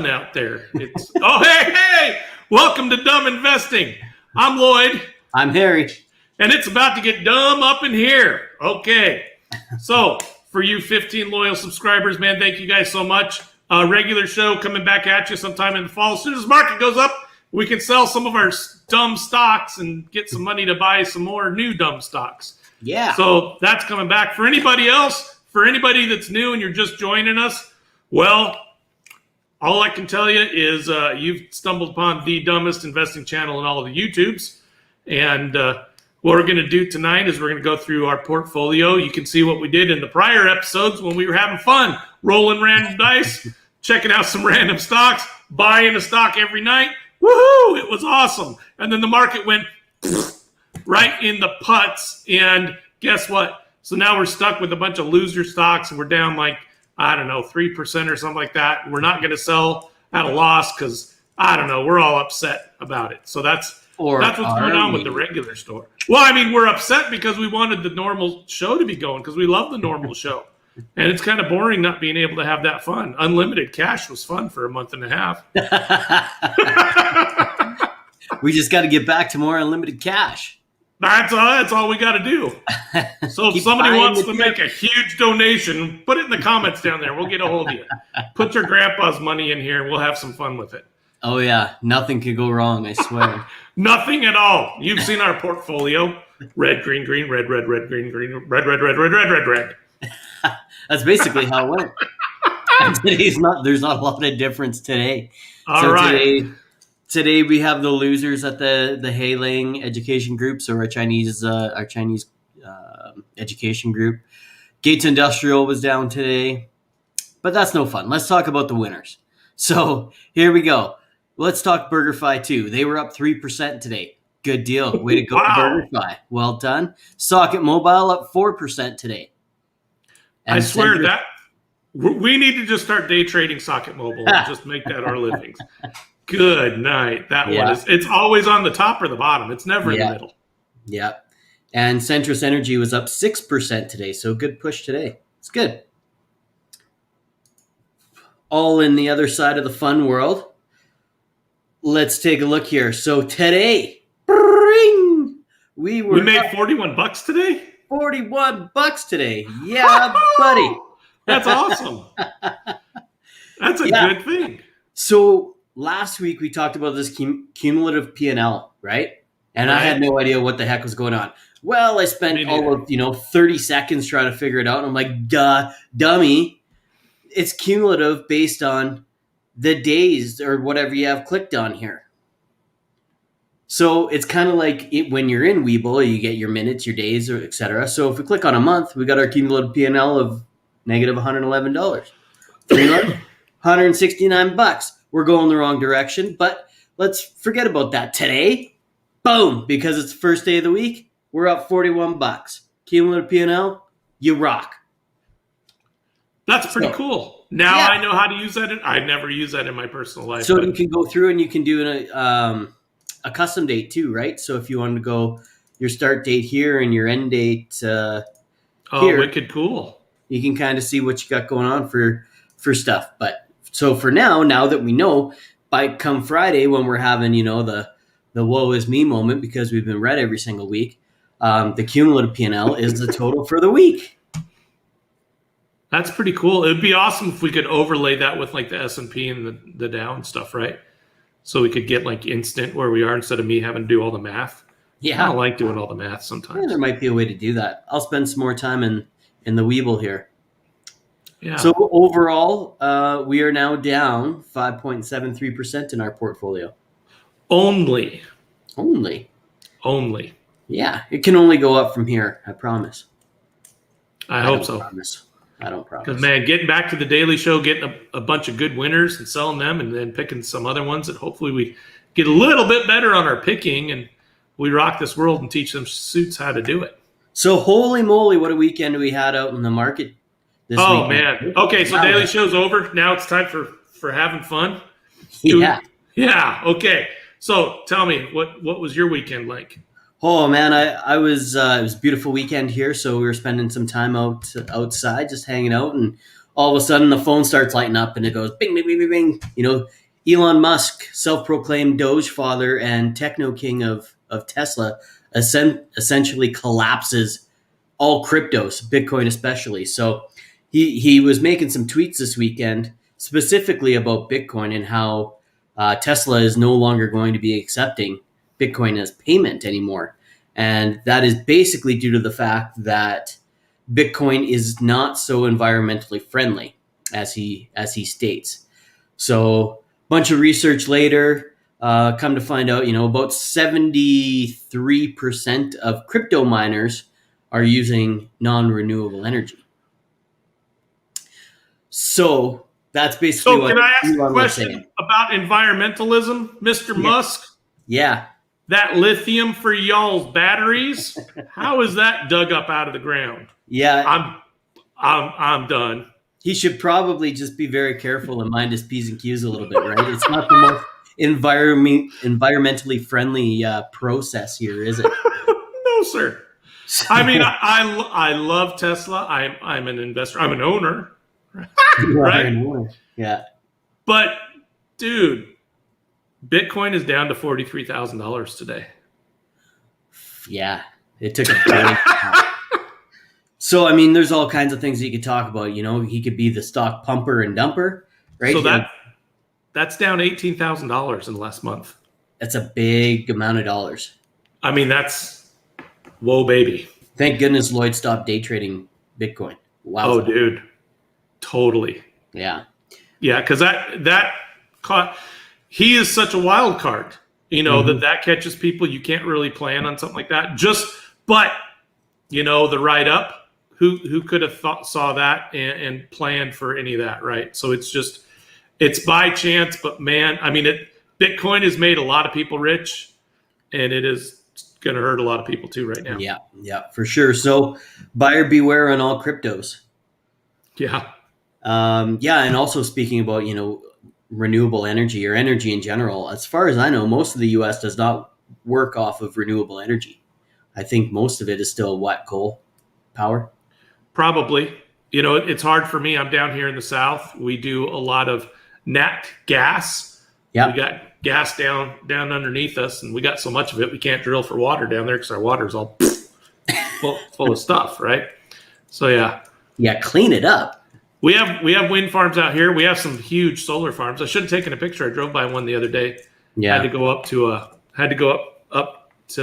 out there. It's hey, welcome to Dumb Investing. I'm Lloyd. I'm Harry. And it's about to get dumb up in here. Okay. So for you 15 loyal subscribers, man, thank you guys so much. Regular show coming back at you sometime in the fall. As soon as the market goes up, we can sell some of our dumb stocks and get some money to buy some more new dumb stocks. Yeah. So that's coming back. For anybody else, for anybody that's new and you're just joining us, well, all I can tell you is you've stumbled upon the dumbest investing channel in all of the YouTubes. And what we're going to do tonight is we're going to go through our portfolio. You can see what we did in the prior episodes when we were having fun, rolling random dice, checking out some random stocks, buying a stock every night. Woohoo! It was awesome. And then the market went right in the putts. And guess what? So now we're stuck with a bunch of loser stocks and we're down like, I don't know, 3% or something like that. We're not going to sell at a loss because, I don't know, we're all upset about it. So that's what's going on with the regular store. Well, I mean, we're upset because we wanted the normal show to be going because we love the normal show. And it's kind of boring not being able to have that fun. Unlimited cash was fun for a month and a half. We just got to get back to more unlimited cash. That's all we got to do. So if somebody wants to make a huge donation, put it in the comments down there. We'll get a hold of you. Put your grandpa's money in here and we'll have some fun with it. Oh, yeah. Nothing could go wrong, I swear. Nothing at all. You've seen our portfolio. Red, green, green, red, red, red, green, green, red, red, red, red, red, red, red. That's basically how it went. And there's not a lot of difference today. All right. Today we have the losers at the Heiling education group, so our Chinese education group. Gates Industrial was down today, but that's no fun. Let's talk about the winners. So here we go. Let's talk BurgerFi too. They were up 3% today. Good deal. Way to go, Wow. BurgerFi. Well done. Socket Mobile up 4% today. And I swear that we need to just start day trading Socket Mobile and just make that our livings. Good night. That one is, it's always on the top or the bottom. It's never in the middle. Yeah. And Centrus Energy was up 6% today. So good push today. It's good. All in the other side of the fun world. Let's take a look here. So today, we made $41 today? $41 today. Yeah, buddy. That's awesome. That's a good thing. So last week we talked about this cumulative P&L, right? And I had no idea what the heck was going on. Well, I spent all of 30 seconds trying to figure it out. And I'm like, duh, dummy. It's cumulative based on the days or whatever you have clicked on here. So it's kind of like when you're in Webull, you get your minutes, your days, or etc. So if we click on a month, we got our cumulative P&L of negative $111. 3 months, $169. We're going the wrong direction, but let's forget about that. Today, boom, because it's the first day of the week, we're up $41. Cumulative P&L, you rock. That's pretty cool. Now I know how to use that. I never use that in my personal life. So you can go through and you can do a custom date too, right? So if you wanted to go your start date here and your end date here. Wicked cool. You can kind of see what you got going on for stuff. But so for now that we know, by come Friday when we're having, the woe is me moment because we've been red every single week, the cumulative P&L is the total for the week. That's pretty cool. It would be awesome if we could overlay that with like the S&P and the Dow and stuff, right? So we could get like instant where we are instead of me having to do all the math. Yeah. I don't like doing all the math sometimes. Yeah, there might be a way to do that. I'll spend some more time in the Webull here. Yeah. So overall, we are now down 5.73% in our portfolio. Only. Yeah. It can only go up from here. I promise. I hope so. I don't promise. Because, man, getting back to the daily show, getting a bunch of good winners and selling them and then picking some other ones that hopefully we get a little bit better on our picking and we rock this world and teach them suits how to do it. So, holy moly, what a weekend we had out in the market this weekend. Oh, man. Okay, so daily show's over. Now it's time for having fun. Yeah, okay. So, tell me, what was your weekend like? Oh man, I was it was a beautiful weekend here, so we were spending some time outside, just hanging out, and all of a sudden the phone starts lighting up and it goes bing, bing, bing, bing, bing. You know, Elon Musk, self-proclaimed Doge father and techno king of Tesla, essentially collapses all cryptos, Bitcoin especially. So he was making some tweets this weekend specifically about Bitcoin and how Tesla is no longer going to be accepting Bitcoin as payment anymore. And that is basically due to the fact that Bitcoin is not so environmentally friendly as he states. So a bunch of research later, come to find out, about 73% of crypto miners are using non-renewable energy. So that's basically what can I ask Elon a was question saying. about environmentalism, Mr. Musk? Yeah. That lithium for y'all's batteries, how is that dug up out of the ground? Yeah. I'm done. He should probably just be very careful and mind his P's and Q's a little bit, right? It's not the most environmentally friendly process here, is it? No, sir. I mean, I love Tesla. I'm an investor. I'm an owner. Right? Yeah. But, dude, Bitcoin is down to $43,000 today. Yeah. It took a break. So, I mean, there's all kinds of things that you could talk about. He could be the stock pumper and dumper, right? So that's down $18,000 in the last month. That's a big amount of dollars. I mean, that's whoa, baby. Thank goodness Lloyd stopped day trading Bitcoin. Wow. Oh, dude. Totally. Yeah. Yeah, because he is such a wild card. That catches people. You can't really plan on something like that. But the write up. Who could have saw that and planned for any of that, right? So it's by chance, but man, I mean, Bitcoin has made a lot of people rich, and it is going to hurt a lot of people too right now. Yeah, for sure. So buyer beware on all cryptos. Yeah. And also speaking about, renewable energy or energy in general, as far as I know, most of the U.S. does not work off of renewable energy. I think most of it is still coal power. Probably. It's hard for me. I'm down here in the South. We do a lot of nat gas. Yeah. We got gas down underneath us, and we got so much of it we can't drill for water down there because our water's all full of stuff, right? So yeah. Yeah, clean it up. We have wind farms out here. We have some huge solar farms. I should have taken a picture. I drove by one the other day. Yeah. Had to go up to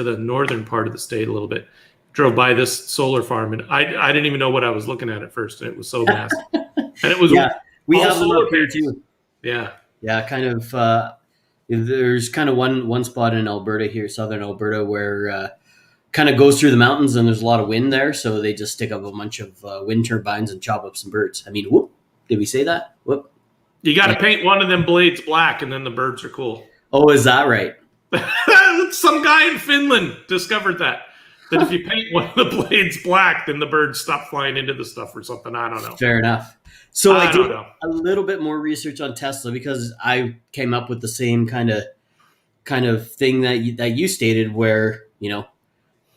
the northern part of the state a little bit. Drove by this solar farm, and I didn't even know what I was looking at first, and it was so massive. And it was we have them up here too. Yeah. Kind of. There's kind of one spot in Alberta here, southern Alberta, where kind of goes through the mountains, and there's a lot of wind there, so they just stick up a bunch of wind turbines and chop up some birds. I mean, whoop! Did we say that? Whoop! You got to paint one of them blades black, and then the birds are cool. Oh, is that right? Some guy in Finland discovered that if you paint one of the blades black, then the birds stop flying into the stuff or something. I don't know. Fair enough. So I did know. A little bit more research on Tesla because I came up with the same kind of thing that you stated, where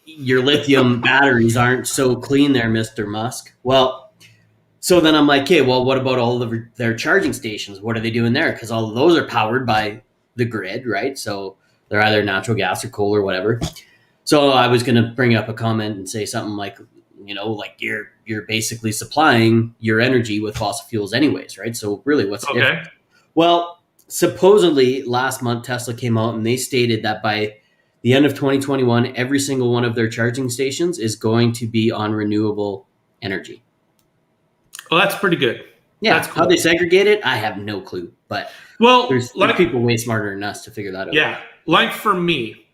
your lithium batteries aren't so clean there, Mr. Musk. Well, so then I'm like, okay, well, what about all of their charging stations? What are they doing there? Because all of those are powered by the grid, right? So they're either natural gas or coal or whatever. So I was going to bring up a comment and say something like, you're basically supplying your energy with fossil fuels anyways, right? So really, what's the difference? Well, supposedly last month, Tesla came out and they stated that by the end of 2021, every single one of their charging stations is going to be on renewable energy. Well, that's pretty good. Yeah, that's cool. How they segregate it, I have no clue. But there's people way smarter than us to figure that out. Yeah, like for me,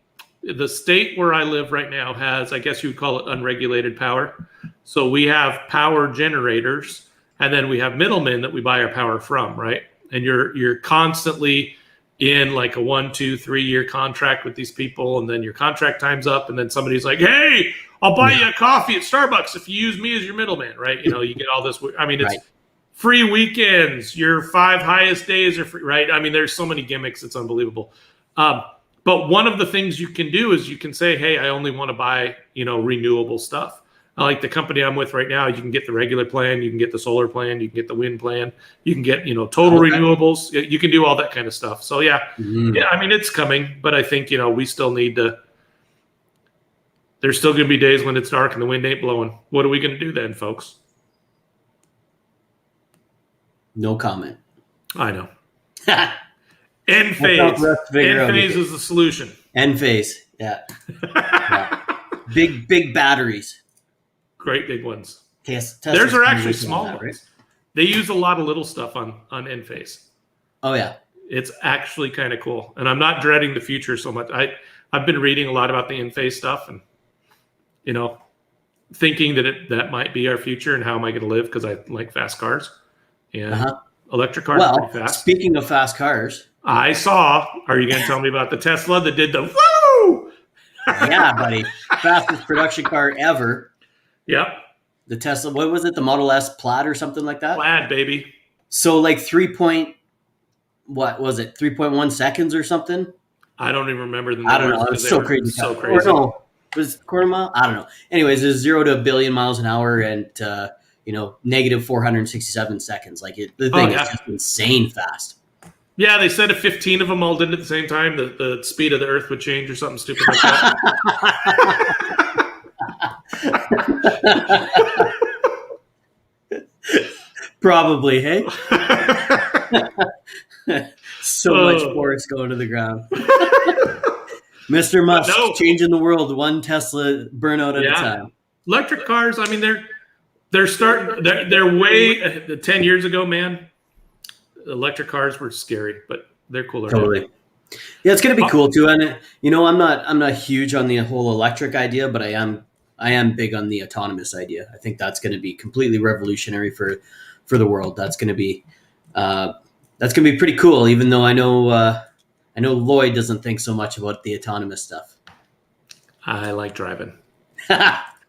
the state where I live right now has, I guess you would call it unregulated power. So we have power generators, and then we have middlemen that we buy our power from, right? And you're constantly in like a 1, 2, 3 year contract with these people, and then your contract time's up, and then somebody's like, "Hey, I'll buy you a coffee at Starbucks if you use me as your middleman," right? You get all this. I mean, it's free weekends. Your 5 highest days are free, right? I mean, there's so many gimmicks. It's unbelievable. But one of the things you can do is you can say, "Hey, I only want to buy, renewable stuff." Like the company I'm with right now, you can get the regular plan, you can get the solar plan, you can get the wind plan, you can get, total renewables. You can do all that kind of stuff. So yeah, I mean, it's coming, but I think, we still need to, there's still going to be days when it's dark and the wind ain't blowing. What are we going to do then, folks? No comment. I know. End phase. End phase is the solution. End phase. Yeah. Big batteries. Great big ones. Theirs are actually small ones. Right? They use a lot of little stuff on Enphase. Oh yeah, it's actually kind of cool, and I'm not dreading the future so much. I've been reading a lot about the Enphase stuff, and thinking that might be our future, and how am I going to live, because I like fast cars, and electric cars are pretty fast. Speaking of fast cars, I saw. Are you going to tell me about the Tesla that did the woo? Yeah, buddy, fastest production car ever. Yep. The Tesla, what was it? The Model S Plaid or something like that? Plaid, baby. So like 3.1 seconds or something? I don't even remember the numbers. I don't know. It was so crazy. So crazy. Or no, was it quarter mile? I don't know. Anyways, it's 0 to a billion miles an hour and, negative 467 seconds. Like the thing is just insane fast. Yeah, they said if 15 of them all did it at the same time, the speed of the Earth would change or something stupid like that. Probably, hey? So much force going to the ground. Mr. Musk changing the world one Tesla burnout at a time. Electric cars, I mean, they're starting, they're way, 10 years ago, man, electric cars were scary, but they're cooler. Totally. Yeah, it's going to be cool too. And I'm not huge on the whole electric idea, but I am big on the autonomous idea. I think that's going to be completely revolutionary for the world. That's going to be pretty cool. Even though I know Lloyd doesn't think so much about the autonomous stuff. I like driving.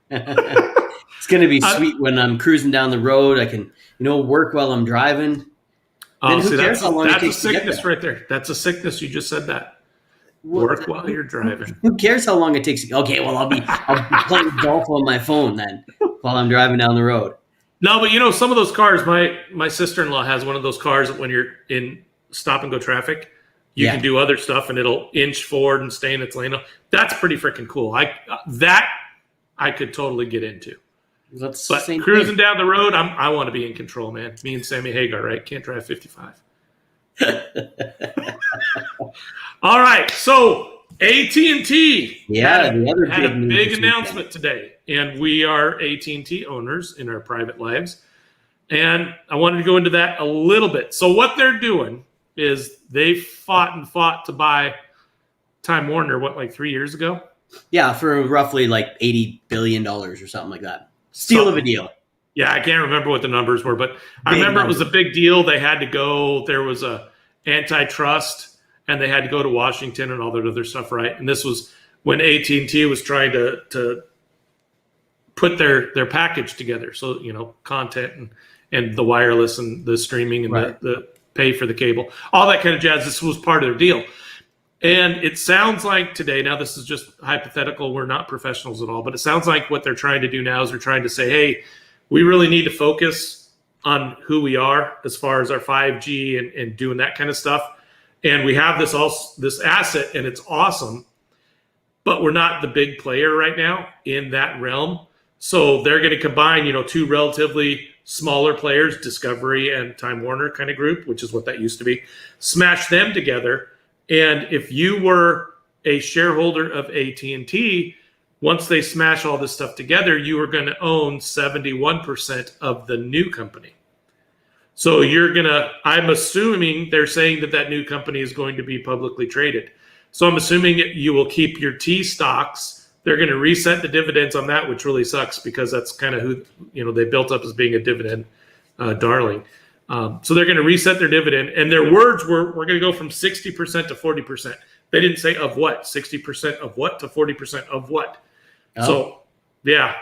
It's going to be sweet when I'm cruising down the road. I can work while I'm driving. Oh, see, that's a sickness right there. That's a sickness. You just said that. Work while you're driving. Who cares how long it takes? Okay, well, I'll be playing golf on my phone then while I'm driving down the road. No, but some of those cars, my sister-in-law has one of those cars that when you're in stop and go traffic, you can do other stuff and it'll inch forward and stay in its lane. That's pretty freaking cool. I could totally get into. But cruising down the road, I want to be in control, man. Me and Sammy Hagar, right? Can't drive 55. All right, so AT&T had a big announcement today, and we are AT&T owners in our private lives, and I wanted to go into that a little bit. So what they're doing is they fought to buy Time Warner, like 3 years ago? Yeah, for roughly like $80 billion or something like that. Steal of a deal. Yeah, I can't remember what the numbers were, but I remember it was a big deal. They had to go. There was a antitrust, and they had to go to Washington and all that other stuff, right? And this was when AT&T was trying to put their package together. So, content and the wireless and the streaming and the pay for the cable, all that kind of jazz. This was part of their deal. And it sounds like today, now this is just hypothetical, we're not professionals at all, but it sounds like what they're trying to do now is they're trying to say, hey, we really need to focus on who we are as far as our 5G and doing that kind of stuff. And we have this asset, and it's awesome, but we're not the big player right now in that realm. So they're going to combine, two relatively smaller players, Discovery and Time Warner kind of group, which is what that used to be, smash them together. And if you were a shareholder of AT&T, once they smash all this stuff together, you are going to own 71% of the new company. So I'm assuming they're saying that new company is going to be publicly traded. So I'm assuming you will keep your T stocks. They're going to reset the dividends on that, which really sucks because that's kind of who, they built up as being a dividend darling. So they're going to reset their dividend, and their words were, we're going to go from 60% to 40%. They didn't say of what, 60% of what to 40% of what. Oh. So, yeah.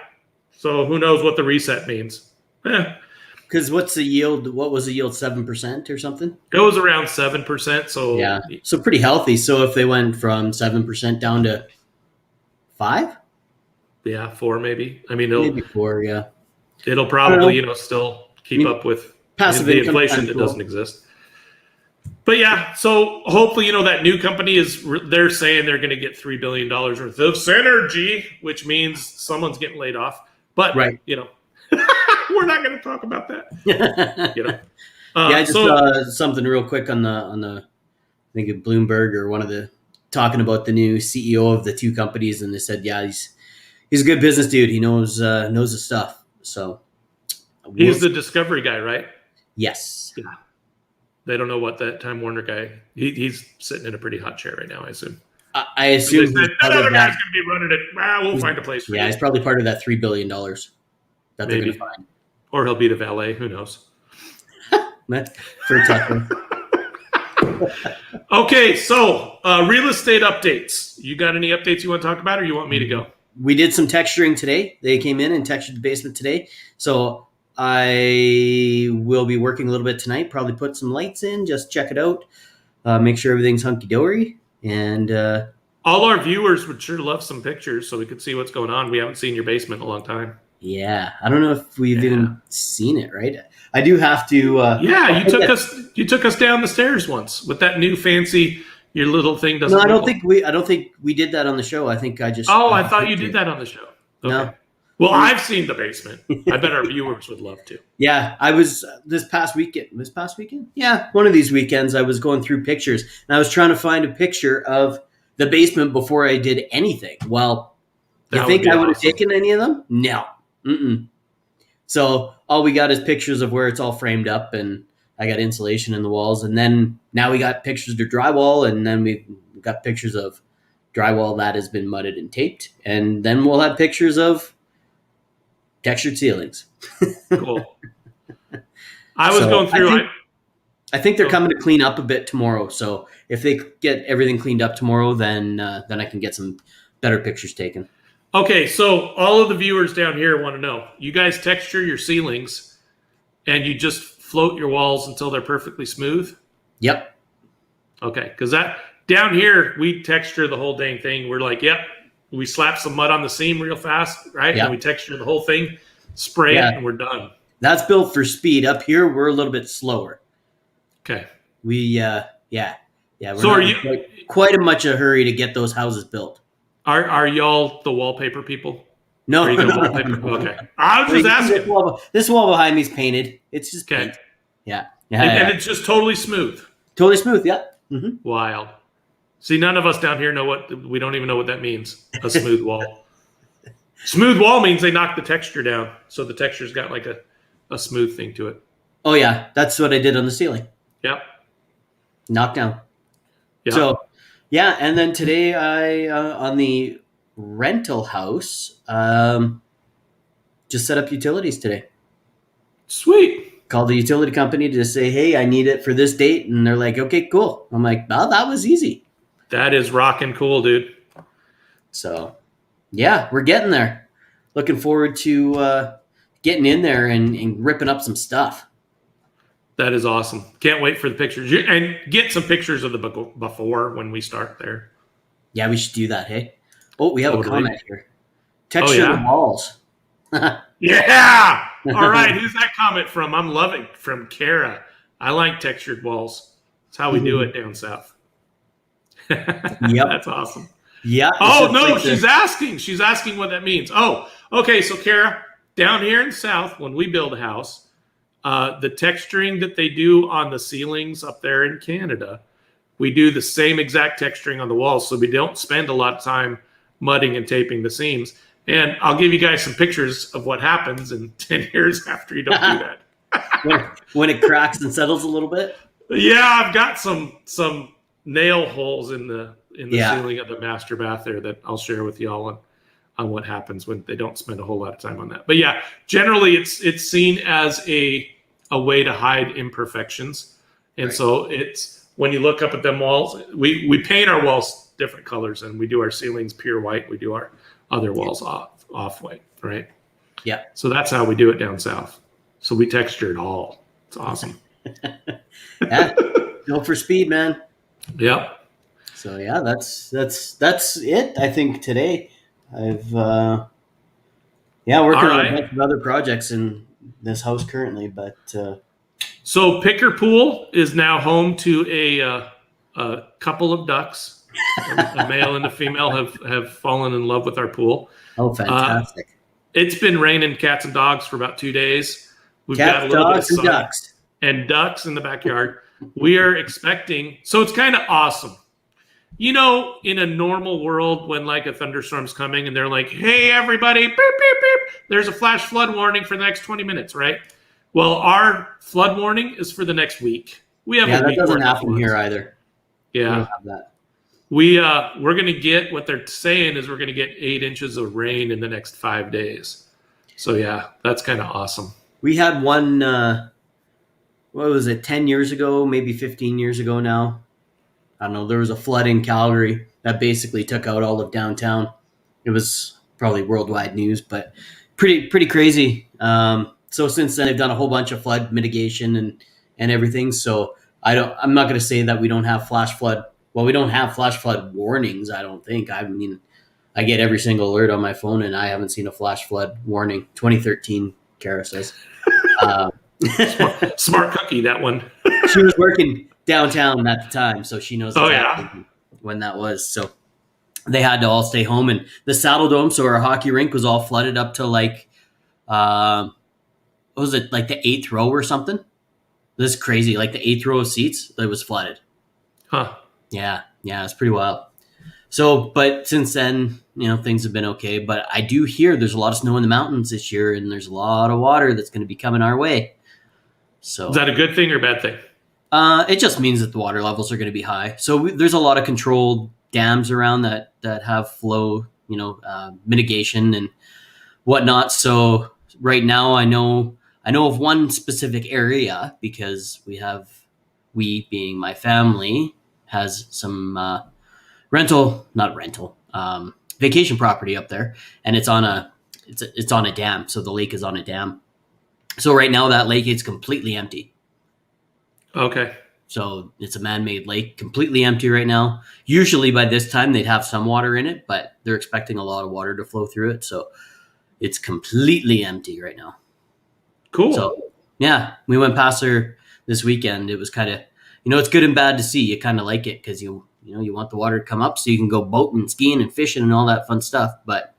So who knows what the reset means? Because what's the yield? What was the yield? 7% or something? It was around 7%. So yeah, so pretty healthy. So if they went from 7% down to 5, Yeah, 4 maybe. I mean, maybe 4. Yeah, it'll I don't probably, know. still I keep mean, up with passive the income inflation kind of that doesn't cool. exist. But yeah, so hopefully, that new company they're saying they're going to get $3 billion worth of synergy, which means someone's getting laid off. But, Right. we're not going to talk about that. Yeah, I just So saw something real quick on the I think of Bloomberg or one of the talking about the new CEO of the two companies, and they said, yeah, he's a good business dude. He knows his stuff. So we'll he's the Discovery guy, right? yes. Yeah. They don't know what that Time Warner guy, he's sitting in a pretty hot chair right now, I assume. I They assume he's said, that part of other that. guy's going to be running it. We'll find a place for Yeah, you. he's probably part of that $3 billion that they're going to Maybe. find Or he'll be the valet. Who knows? for Tucker. Okay, so real estate updates. You got any updates you want to talk about, or you want me to go? We did some texturing today. They came in and textured the basement today. So I will be working a little bit tonight. Probably put some lights in, just check it out, make sure everything's hunky dory, and All our viewers would sure love some pictures so we could see what's going on. We haven't seen your basement in a long time. yeah, I don't know if we've Yeah. even seen it. Right? I do have to. Yeah, you took us down the stairs once with that new fancy. Your little thing doesn't. No, I don't wiggle. think we did that on the show. I think I just. Oh, I thought you did that on the show. Okay. No. Well, I've seen the basement. I bet our viewers would love to. Yeah, I was this past weekend. Yeah, one of these weekends I was going through pictures and I was trying to find a picture of the basement before I did anything. Well, you That think would be I would have awesome. taken any of them? No. Mm-mm. So all we got is pictures of where it's all framed up, and I got insulation in the walls, and then now we got pictures of drywall, and then we've got pictures of drywall that has been mudded and taped, and then we'll have pictures of textured ceilings. Cool. I was going through. I think they're coming to clean up a bit tomorrow. So if they get everything cleaned up tomorrow, then I can get some better pictures taken. Okay, so all of the viewers down here want to know: you guys texture your ceilings, and you just float your walls until they're perfectly smooth? Yep. Okay, because that down here we texture the whole dang thing. We're like, yep, we slap some mud on the seam real fast, right? Yep. And we texture the whole thing, spray it, and we're done. That's built for speed. Up here, we're a little bit slower. Okay. We We're So are you quite a much a hurry to get those houses built? Are y'all the wallpaper people? No. Are you the wallpaper? Okay. I was just asking. This wall behind me is painted. It's just Okay. paint. Yeah. And it's just totally smooth. Totally smooth. Yeah. Mm-hmm. Wild. See, none of us down here we don't even know what that means. A smooth wall. Smooth wall means they knock the texture down, so the texture's got like a smooth thing to it. Oh yeah, that's what I did on the ceiling. Yep. Knock down. Yep. So, yeah, and then today I on the rental house just set up utilities today. Sweet. Called the utility company to say, hey, I need it for this date, and they're like, okay, cool. I'm like, well, that was easy. That is rocking cool, dude. So, yeah, we're getting there. Looking forward to getting in there and ripping up some stuff. That is awesome. Can't wait for the pictures. And get some pictures of the before when we start there. Yeah, we should do that, hey? Oh, we have a comment here. Texture the walls. Yeah! All right, who's that comment from? I'm loving from Kara. I like textured walls. That's how we do it down south. Yep. That's awesome. Yeah. Oh, no, she's asking. She's asking what that means. Oh, okay, so Kara, down here in the south, when we build a house, the texturing that they do on the ceilings up there in Canada, we do the same exact texturing on the walls, so we don't spend a lot of time mudding and taping the seams. And I'll give you guys some pictures of what happens in 10 years after you don't do that. when it cracks and settles a little bit? Yeah, I've got some nail holes in the ceiling of the master bath there that I'll share with y'all on what happens when they don't spend a whole lot of time on that. But yeah, generally it's seen as a way to hide imperfections. And so it's when you look up at them walls, we paint our walls different colors, and we do our ceilings pure white. We do our other walls off white, right? Yeah. So that's how we do it down south. So we texture it all. It's awesome. Yeah. Go for speed, man. Yep. So yeah, that's it. I think today I've Yeah, working All on a right. bunch of other projects in this house currently, but So Picker Pool is now home to a couple of ducks. A male and a female have fallen in love with our pool. oh, Uh, fantastic. it's been raining cats and dogs for about 2 days. We've got a Cats, little bit of dogs, and sun ducks. and ducks in the backyard. We are expecting, so it's kind of awesome. You know, in a normal world, when like a thunderstorm's coming and they're like, hey, everybody, beep, beep, beep, there's a flash flood warning for the next 20 minutes, right? Well, our flood warning is for the next week. We have Yeah, a that week doesn't worth of happen floods. here either. We Yeah. don't have that. We're gonna get, what they're saying is we're gonna get 8 inches of rain in the next 5 days. So yeah, that's kind of awesome. We had one, what was it, 10 years ago, maybe 15 years ago now. I don't know, there was a flood in Calgary that basically took out all of downtown. It was probably worldwide news, but pretty crazy. So since then, they've done a whole bunch of flood mitigation and everything. So I'm not going to say that we don't have flash flood. Well, we don't have flash flood warnings, I don't think. I mean, I get every single alert on my phone, and I haven't seen a flash flood warning. 2013, Kara says. Smart cookie, that one. She was working downtown at the time, so she knows Yeah. when that was. So they had to all stay home, and the Saddle Dome, so our hockey rink was all flooded up to like, what was it, like the 8th row or something? This is crazy. Like the 8th row of seats, it was flooded. Huh. Yeah, it's pretty wild. So, but since then, things have been okay. But I do hear there's a lot of snow in the mountains this year, and there's a lot of water that's going to be coming our way. So, is that a good thing or a bad thing? It just means that the water levels are going to be high. So there's a lot of controlled dams around that have flow, mitigation and whatnot. So right now, I know of one specific area because we being my family has some vacation property up there, and it's on a dam. So the lake is on a dam. So right now that lake is completely empty. Okay. So it's a man-made lake, completely empty right now. Usually by this time they'd have some water in it, but they're expecting a lot of water to flow through it. So it's completely empty right now. Cool. So yeah, we went past there this weekend. It was kind of, it's good and bad to see. You kind of like it because you want the water to come up so you can go boating and skiing and fishing and all that fun stuff. But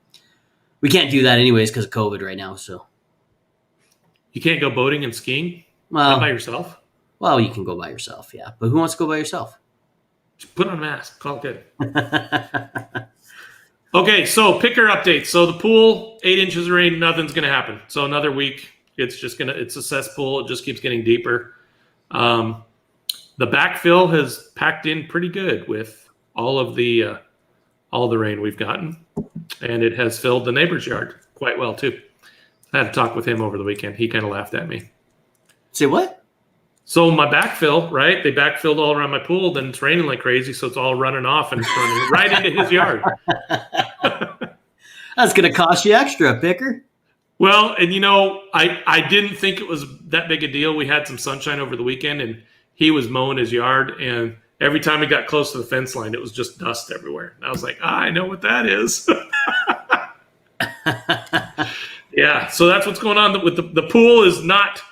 we can't do that anyways because of COVID right now. So you can't go boating and skiing? Well, not by yourself? Well, you can go by yourself, yeah. But who wants to go by yourself? Just put on a mask. Call it good. Okay, so picker updates. So the pool, 8 inches of rain, nothing's going to happen. So another week, it's a cesspool. It just keeps getting deeper. The backfill has packed in pretty good with all the rain we've gotten. And it has filled the neighbor's yard quite well, too. I had to talk with him over the weekend. He kind of laughed at me. Say what? So my backfill, right? They backfilled all around my pool. Then it's raining like crazy, so it's all running off and it's running right into his yard. That's going to cost you extra, Picker. Well, and I didn't think it was that big a deal. We had some sunshine over the weekend, and he was mowing his yard, and every time he got close to the fence line, it was just dust everywhere. And I was like, I know what that is. Yeah, so that's what's going on with the pool is not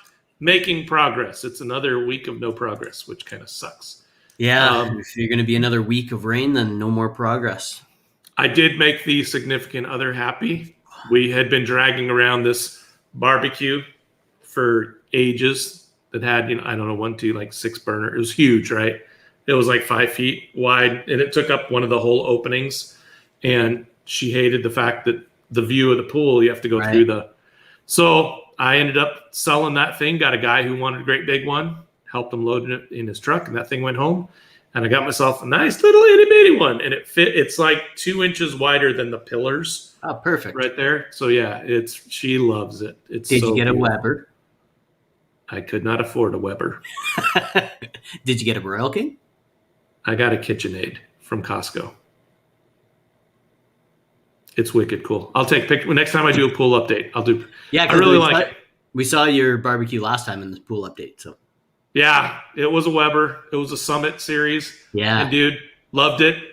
making progress. It's another week of no progress, which kind of sucks. Yeah, if you're going to be another week of rain, then no more progress. I did make the significant other happy. We had been dragging around this barbecue for ages that had, I don't know, 1, 2, like 6 burner. It was huge, right? It was like 5 feet wide, and it took up one of the whole openings. And she hated the fact that the view of the pool, you have to go through so I ended up selling that thing, got a guy who wanted a great big one, helped him load it in his truck, and that thing went home. And I got myself a nice little itty bitty one, and it's like 2 inches wider than the pillars. Oh, perfect. Right there. So yeah, she loves it. Did you get a Weber? I could not afford a Weber. Did you get a Royal King? I got a KitchenAid from Costco. It's wicked cool. I'll take pictures. Next time I do a pool update, I'll do. Yeah, I really like it. We saw your barbecue last time in the pool update. So yeah, it was a Weber. It was a Summit series. Yeah. And dude, loved it.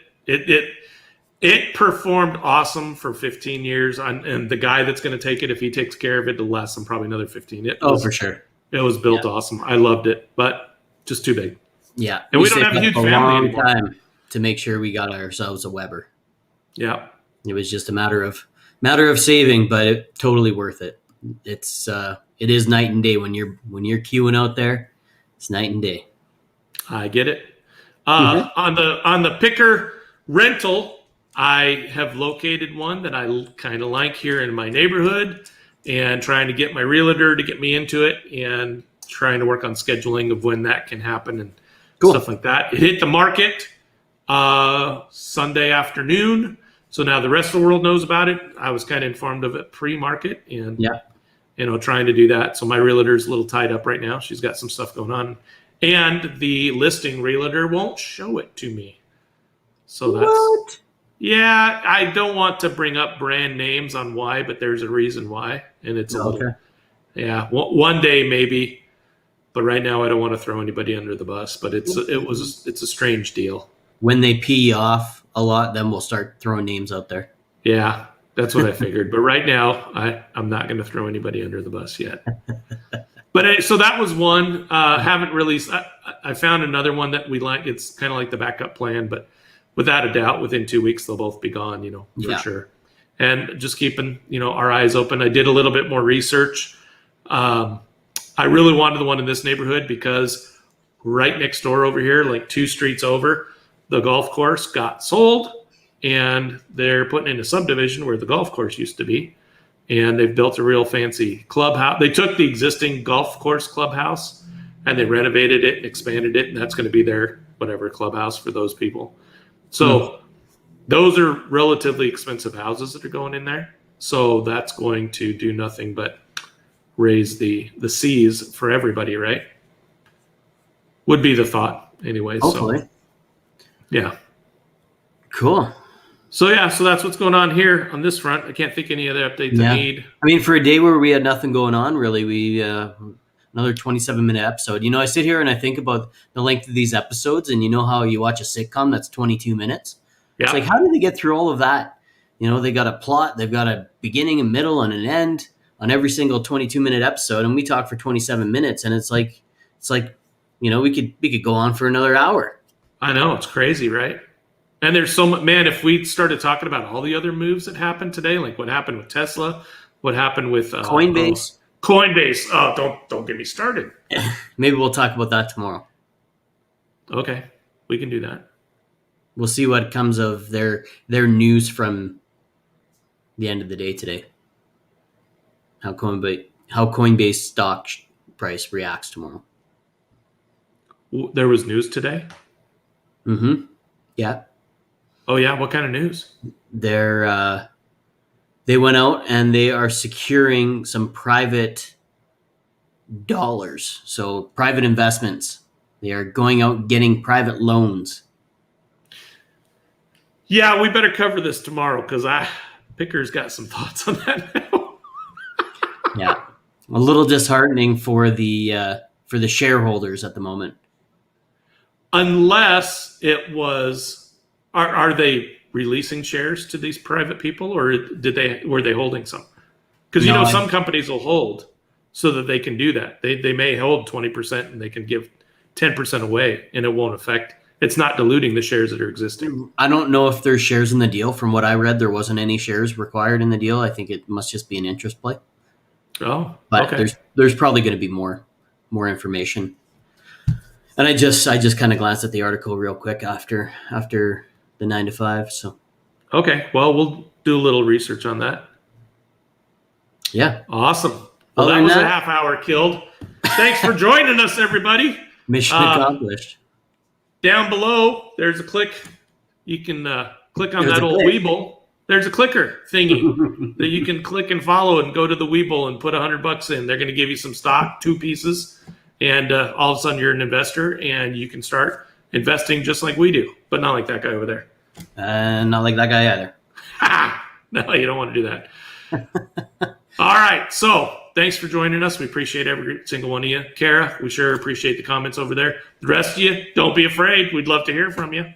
It performed awesome for 15 years, and the guy that's going to take it, if he takes care of it, it'll last him probably another 15. For sure. It was built awesome. I loved it, but just too big. Yeah. And we don't have a huge family anymore. Time to make sure we got ourselves a Weber. Yeah. It was just a matter of saving, but totally worth it. It is night and day when you're queuing out there. It's night and day. I get it. On the picker rental, I have located one that I kind of like here in my neighborhood, and trying to get my realtor to get me into it, and trying to work on scheduling of when that can happen and stuff like that. It hit the market Sunday afternoon, so now the rest of the world knows about it. I was kind of informed of it pre-market, and trying to do that. So my realtor's a little tied up right now. She's got some stuff going on, and the listing realtor won't show it to me. So that's yeah. I don't want to bring up brand names on why, but there's a reason why, and it's a little one day maybe, but right now I don't want to throw anybody under the bus. But it's a strange deal. When they pee off a lot, then we'll start throwing names out there. Yeah, that's what I figured. But right now, I'm not going to throw anybody under the bus yet. But so that was one. Haven't released. I found another one that we like. It's kind of like the backup plan, but without a doubt, within 2 weeks, they'll both be gone, for sure. And just keeping, our eyes open. I did a little bit more research. I really wanted the one in this neighborhood because right next door over here, like 2 streets over, the golf course got sold, and they're putting in a subdivision where the golf course used to be. And they've built a real fancy clubhouse. They took the existing golf course clubhouse and they renovated it and expanded it. And that's going to be their whatever clubhouse for those people. So those are relatively expensive houses that are going in there. So that's going to do nothing but raise the seas for everybody, right? Would be the thought anyways. Hopefully. So, yeah. Cool. So so that's what's going on here on this front. I can't think any other updates I need. I mean, for a day where we had nothing going on, really, we another 27-minute episode. I sit here and I think about the length of these episodes, and how you watch a sitcom that's 22 minutes. Yeah. It's like, how did they get through all of that? They got a plot, they've got a beginning, a middle, and an end on every single 22-minute episode, and we talk for 27 minutes, and it's like we could go on for another hour. I know, it's crazy, right? And there's so much, man, if we started talking about all the other moves that happened today, like what happened with Tesla, what happened with Coinbase. Oh, don't get me started. Maybe we'll talk about that tomorrow. Okay, we can do that. We'll see what comes of their news from the end of the day today. How Coinbase stock price reacts tomorrow. There was news today? Mm-hmm. Yeah. Oh, yeah? What kind of news? They went out and they are securing some private dollars. So private investments. They are going out getting private loans. Yeah, we better cover this tomorrow because Picker's got some thoughts on that now. Yeah. A little disheartening for the shareholders at the moment. Unless it was... Are they releasing shares to these private people, or were they holding some? Because some companies will hold so that they can do that. They may hold 20% and they can give 10% away, and it won't affect. It's not diluting the shares that are existing. I don't know if there's shares in the deal. From what I read, there wasn't any shares required in the deal. I think it must just be an interest play. Oh, but okay. There's probably going to be more information. And I just kind of glanced at the article real quick after the 9 to 5. So, okay. Well, we'll do a little research on that. Yeah. Awesome. Well, that was a half hour killed. Thanks for joining us, everybody. Mission accomplished. Down below, there's a click. You can click on that old Weeble. There's a clicker thingy that you can click and follow and go to the Weeble and put $100 in. They're going to give you some stock, 2 pieces, and all of a sudden you're an investor and you can start investing just like we do, but not like that guy over there. Not like that guy either. No, you don't want to do that. All right. So thanks for joining us. We appreciate every single one of you. Kara, we sure appreciate the comments over there. The rest of you, don't be afraid. We'd love to hear from you.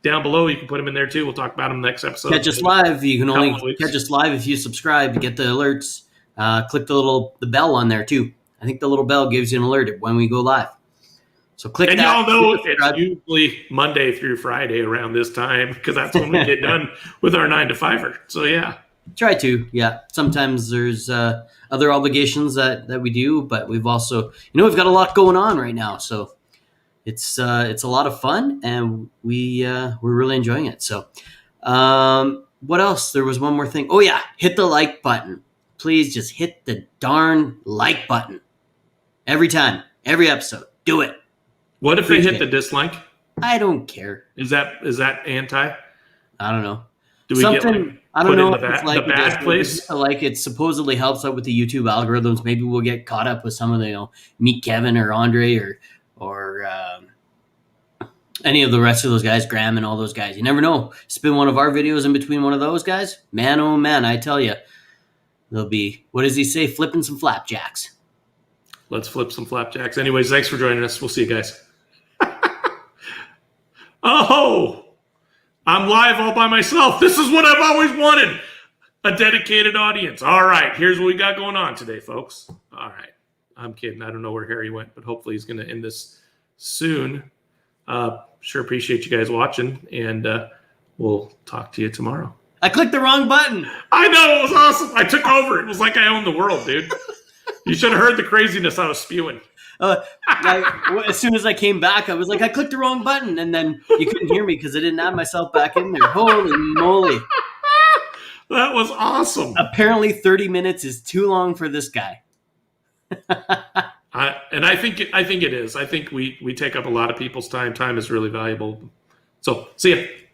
down below. You can put them in there too. We'll talk about them next episode. Catch us live. You can only Couple of weeks. catch us live if you subscribe to get the alerts. Click the bell on there too. I think the little bell gives you an alert when we go live. So click And that. y'all know Subscribe. it's usually Monday through Friday around this time because that's when we get done with our 9 to 5er. So yeah. Try to, yeah. Sometimes there's other obligations that we do, but we've also, we've got a lot going on right now. So it's a lot of fun, and we're really enjoying it. So what else? There was one more thing. Oh yeah, hit the like button. Please just hit the darn like button every time, every episode. Do it. What if they hit the dislike? I don't care. Is that anti? I don't know. Do we Something, get like I don't put know in if it's the bad place? Like it supposedly helps out with the YouTube algorithms. Maybe we'll get caught up with some of the, Meet Kevin or Andre or any of the rest of those guys, Graham and all those guys. You never know. Spin one of our videos in between one of those guys. Man, oh man, I tell you, there'll be, what does he say? Flipping some flapjacks. Let's flip some flapjacks. Anyways, thanks for joining us. We'll see you guys. Oh, I'm live all by myself. This is what I've always wanted. A dedicated audience. All right, here's what we got going on today, folks. All right. I'm kidding. I don't know where Harry went, but hopefully he's going to end this soon. Sure appreciate you guys watching, and we'll talk to you tomorrow. I clicked the wrong button. I know. It was awesome. I took over. It was like I owned the world, dude. You should have heard the craziness I was spewing. As soon as I came back, I was like, I clicked the wrong button, and then you couldn't hear me because I didn't add myself back in there. Holy moly. That was awesome. Apparently 30 minutes is too long for this guy. I think it is. I think we take up a lot of people's time. Time is really valuable. So see ya.